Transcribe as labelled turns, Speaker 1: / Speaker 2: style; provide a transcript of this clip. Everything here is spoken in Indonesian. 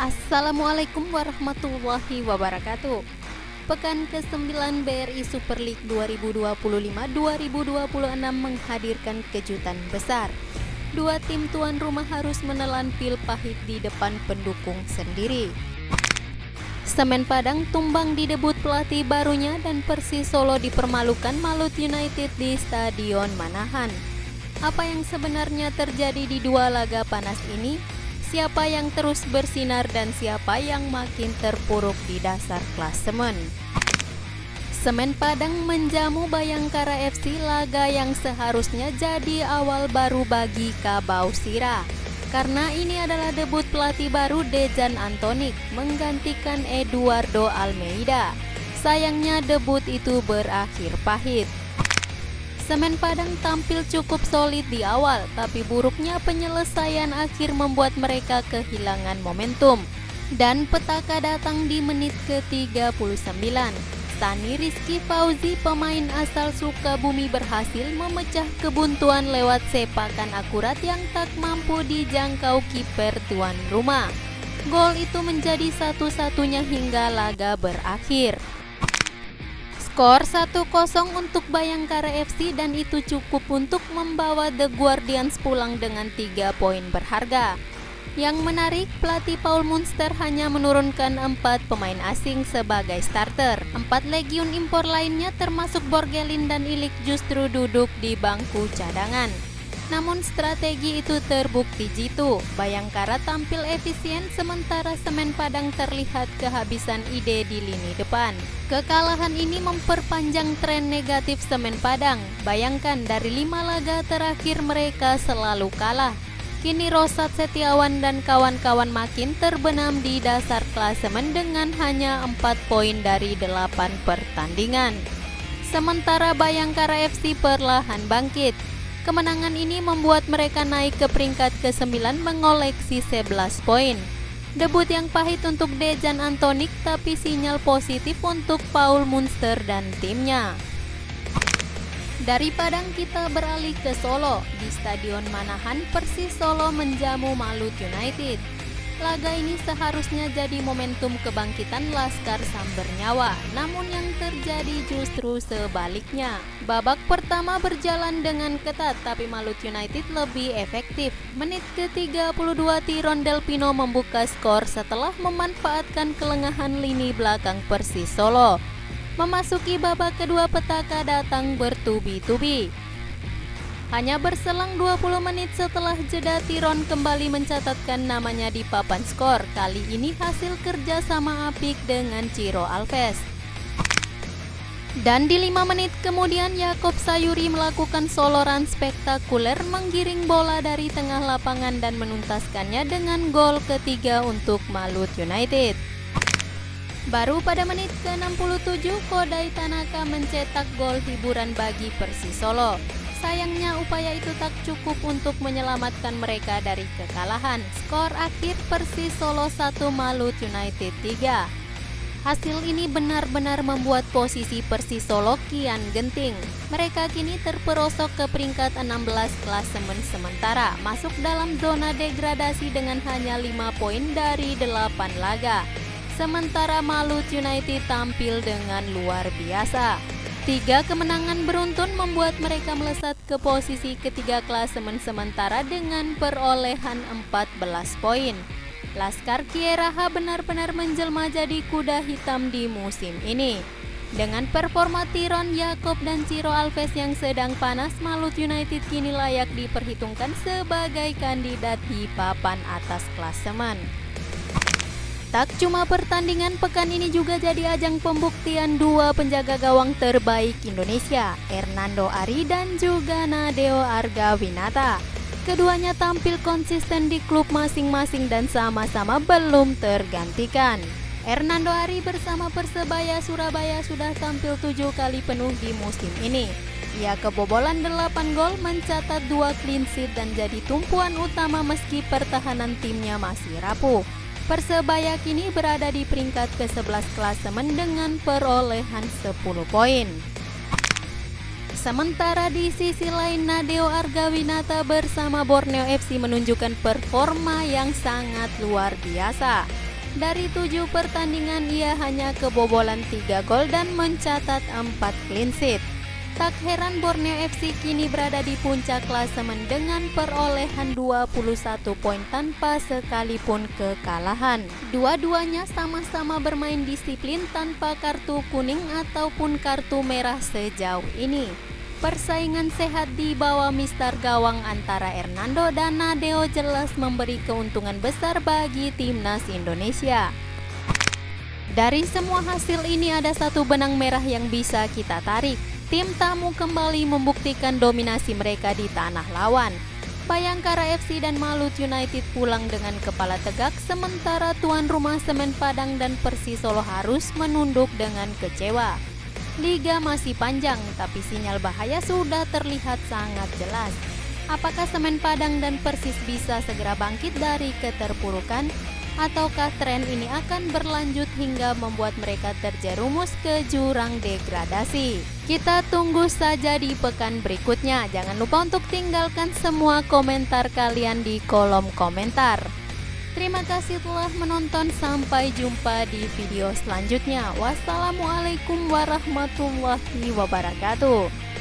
Speaker 1: Assalamualaikum warahmatullahi wabarakatuh. Pekan ke-9 BRI Super League 2025-2026 menghadirkan kejutan besar. Dua tim tuan rumah harus menelan pil pahit di depan pendukung sendiri. Semen Padang tumbang di debut pelatih barunya dan Persis Solo dipermalukan Malut United di Stadion Manahan. Apa yang sebenarnya terjadi di dua laga panas ini? Siapa yang terus bersinar dan siapa yang makin terpuruk di dasar klasemen? Semen Padang menjamu Bayangkara FC, laga yang seharusnya jadi awal baru bagi Kabau Sira. Karena ini adalah debut pelatih baru Dejan Antonik menggantikan Eduardo Almeida. Sayangnya debut itu berakhir pahit. Semen Padang tampil cukup solid di awal, tapi buruknya penyelesaian akhir membuat mereka kehilangan momentum. Dan petaka datang di menit ke-39. Sani Rizky Fauzi, pemain asal Sukabumi, berhasil memecah kebuntuan lewat sepakan akurat yang tak mampu dijangkau kiper tuan rumah. Gol itu menjadi satu-satunya hingga laga berakhir. Skor 1-0 untuk Bayangkara FC dan itu cukup untuk membawa The Guardians pulang dengan 3 poin berharga. Yang menarik, pelatih Paul Munster hanya menurunkan 4 pemain asing sebagai starter. 4 legiun impor lainnya termasuk Borgelin dan Ilik justru duduk di bangku cadangan. Namun strategi itu terbukti jitu. Bayangkara tampil efisien sementara Semen Padang terlihat kehabisan ide di lini depan. Kekalahan ini memperpanjang tren negatif Semen Padang. Bayangkan dari 5 laga terakhir mereka selalu kalah. Kini Rosat Setiawan dan kawan-kawan makin terbenam di dasar klasemen dengan hanya 4 poin dari 8 pertandingan. Sementara Bayangkara FC perlahan bangkit. Kemenangan ini membuat mereka naik ke peringkat ke-9 mengoleksi 11 poin. Debut yang pahit untuk Dejan Antonik, tapi sinyal positif untuk Paul Munster dan timnya. Dari Padang kita beralih ke Solo. Di Stadion Manahan, Persis Solo menjamu Malut United. Laga ini seharusnya jadi momentum kebangkitan Laskar Samber Nyawa, namun yang terjadi justru sebaliknya. Babak pertama berjalan dengan ketat, tapi Malut United lebih efektif. Menit ke-32 Tiron Del Pino membuka skor setelah memanfaatkan kelengahan lini belakang Persis Solo. Memasuki babak kedua, petaka datang bertubi-tubi. Hanya berselang 20 menit setelah jeda, Tiron kembali mencatatkan namanya di papan skor. Kali ini hasil kerja sama apik dengan Ciro Alves. Dan di 5 menit kemudian Yakob Sayuri melakukan soloran spektakuler menggiring bola dari tengah lapangan dan menuntaskannya dengan gol ketiga untuk Malut United. Baru pada menit ke-67 Kodai Tanaka mencetak gol hiburan bagi Persis Solo. Sayangnya upaya itu tak cukup untuk menyelamatkan mereka dari kekalahan. Skor akhir Persis Solo 1, Malut United 3. Hasil ini benar-benar membuat posisi Persis Solo kian genting. Mereka kini terperosok ke peringkat 16 klasemen sementara, masuk dalam zona degradasi dengan hanya 5 poin dari 8 laga. Sementara Malut United tampil dengan luar biasa. 3 kemenangan beruntun membuat mereka melesat ke posisi ketiga klasemen sementara dengan perolehan 14 poin. Laskar Kieraha benar-benar menjelma jadi kuda hitam di musim ini. Dengan performa Tiron, Yakob dan Ciro Alves yang sedang panas, Malut United kini layak diperhitungkan sebagai kandidat di papan atas klasemen. Tak cuma pertandingan, pekan ini juga jadi ajang pembuktian 2 penjaga gawang terbaik Indonesia, Hernando Ari dan juga Nadeo Argawinata. Keduanya tampil konsisten di klub masing-masing dan sama-sama belum tergantikan. Hernando Ari bersama Persebaya Surabaya sudah tampil 7 kali penuh di musim ini. Ia kebobolan 8 gol, mencatat 2 clean sheet dan jadi tumpuan utama meski pertahanan timnya masih rapuh. Persebaya kini berada di peringkat ke-11 klasemen dengan perolehan 10 poin. Sementara di sisi lain, Nadeo Argawinata bersama Borneo FC menunjukkan performa yang sangat luar biasa. Dari 7 pertandingan ia hanya kebobolan 3 gol dan mencatat 4 clean sheet. Tak heran Borneo FC kini berada di puncak klasemen dengan perolehan 21 poin tanpa sekalipun kekalahan. Dua-duanya sama-sama bermain disiplin tanpa kartu kuning ataupun kartu merah sejauh ini. Persaingan sehat di bawah mister gawang antara Hernando dan Nadeo jelas memberi keuntungan besar bagi timnas Indonesia. Dari semua hasil ini ada satu benang merah yang bisa kita tarik. Tim tamu kembali membuktikan dominasi mereka di tanah lawan. Bayangkara FC dan Malut United pulang dengan kepala tegak, sementara tuan rumah Semen Padang dan Persis Solo harus menunduk dengan kecewa. Liga masih panjang, tapi sinyal bahaya sudah terlihat sangat jelas. Apakah Semen Padang dan Persis bisa segera bangkit dari keterpurukan? Ataukah tren ini akan berlanjut hingga membuat mereka terjerumus ke jurang degradasi? Kita tunggu saja di pekan berikutnya. Jangan lupa untuk tinggalkan semua komentar kalian di kolom komentar. Terima kasih telah menonton. Sampai jumpa di video selanjutnya. Wassalamualaikum warahmatullahi wabarakatuh.